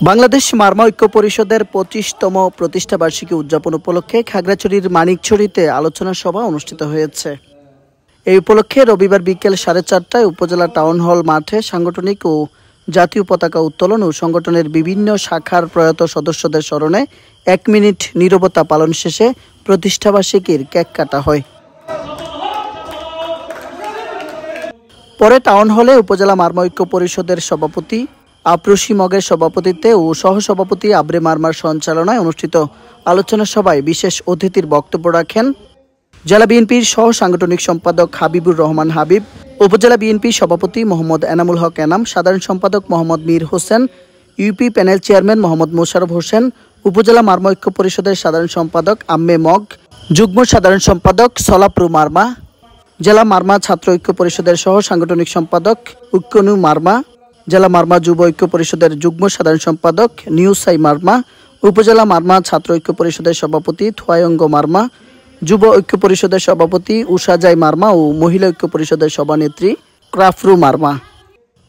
বাংলাদেশ মারমা ঐক্য পরিষদের ২৫তম প্রতিষ্ঠাবার্ষিকী উদযাপন উপলক্ষে খাগড়াছড়ির মানিকছড়িতে আলোচনা সভা অনুষ্ঠিত হয়েছে। এই উপলক্ষে রবিবার বিকেল ৪:৩০টায় উপজেলা টাউন হল মাঠে সাংগঠনিক ও জাতীয় পতাকা উত্তোলন ও সংগঠনের বিভিন্ন শাখার প্রয়াত সদস্যদের স্মরণে ১ মিনিট নীরবতা পালন শেষে প্রতিষ্ঠাবার্ষিকীর কেক কাটা হয়। পরে টাউন হলে উপজেলা মারমা ঐক্য পরিষদের সভাপতি আপ্রসি মগের সভাপতিত্বে ও সহসভাপতি আবরে মারমার সঞ্চালনায় অনুষ্ঠিত আলোচনা সভায় বিশেষ অতিথির বক্তব্য রাখেন জেলা বিএনপির সহ সাংগঠনিক সম্পাদক হাবিবুর রহমান হাবিব, উপজেলা বিএনপি সভাপতি মোহাম্মদ এনামুল হক এনাম, সাধারণ সম্পাদক Mohammad Mir Hossain, UP panel chairman Mohammad Mosharraf Hossain, উপজেলা মারমা ঐক্য পরিষদের সাধারণ সম্পাদক আম্মে মগ, যুগ্ম সাধারণ সম্পাদক সলাপ্রু মারমা, জেলা মারমা ছাত্র ঐক্য পরিষদের সহ সাংগঠনিক সম্পাদক উক্কনু মারমা, জেলা মারমা যুব ঐক্য পরিষদের যুগ্ম সাধারণ সম্পাদক নিউসাই মারমা, উপজেলা মারমা ছাত্র ঐক্য পরিষদের সভাপতি থুয়ায়ঙ্গ মারমা, যুব ঐক্য পরিষদের সভাপতি উষাজাই মারমা ও মহিলা ঐক্য পরিষদের সভানেত্রী ক্রাফরু মারমা।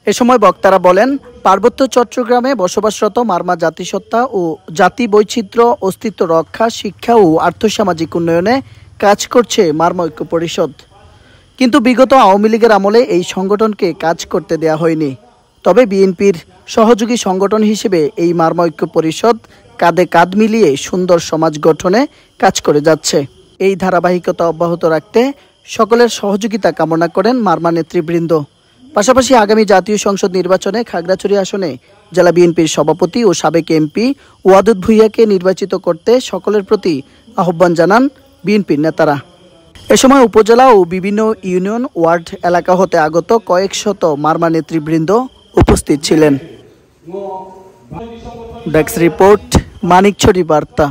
এ সময় বক্তারা বলেন, পার্বত্য চট্টগ্রামে বসবাসরত মারমা জাতিসত্তা ও জাতি বৈচিত্র্য, অস্তিত্ব রক্ষা, শিক্ষা ও আর্থসামাজিক উন্নয়নে কাজ করছে মারমা ঐক্য পরিষদ। কিন্তু বিগত আওয়ামী লীগের আমলে এই সংগঠনকে কাজ করতে দেয়া হয়নি। তবে বিএনপির সহযোগী সংগঠন হিসেবে এই মারমা ঐক্য পরিষদ কাঁধে কাঁধ মিলিয়ে সুন্দর সমাজ গঠনে কাজ করে যাচ্ছে। এই ধারাবাহিকতা অব্যাহত রাখতে সকলের সহযোগিতা কামনা করেন মারমা নেতৃবৃন্দ। পাশাপাশি আগামী জাতীয় সংসদ নির্বাচনে খাগড়াছড়ি আসনে জেলা বিএনপির সভাপতি ও সাবেক এমপি ওয়াদুদ ভূঁইয়াকে নির্বাচিত করতে সকলের প্রতি আহ্বান জানান বিএনপির নেতারা। এ সময় উপজেলা ও বিভিন্ন ইউনিয়ন ওয়ার্ড এলাকা হতে আগত কয়েক শত মারমা নেতৃবৃন্দ উপস্থিত ছিলেন। ডেস্ক রিপোর্ট, মানিকছড়ি বার্তা।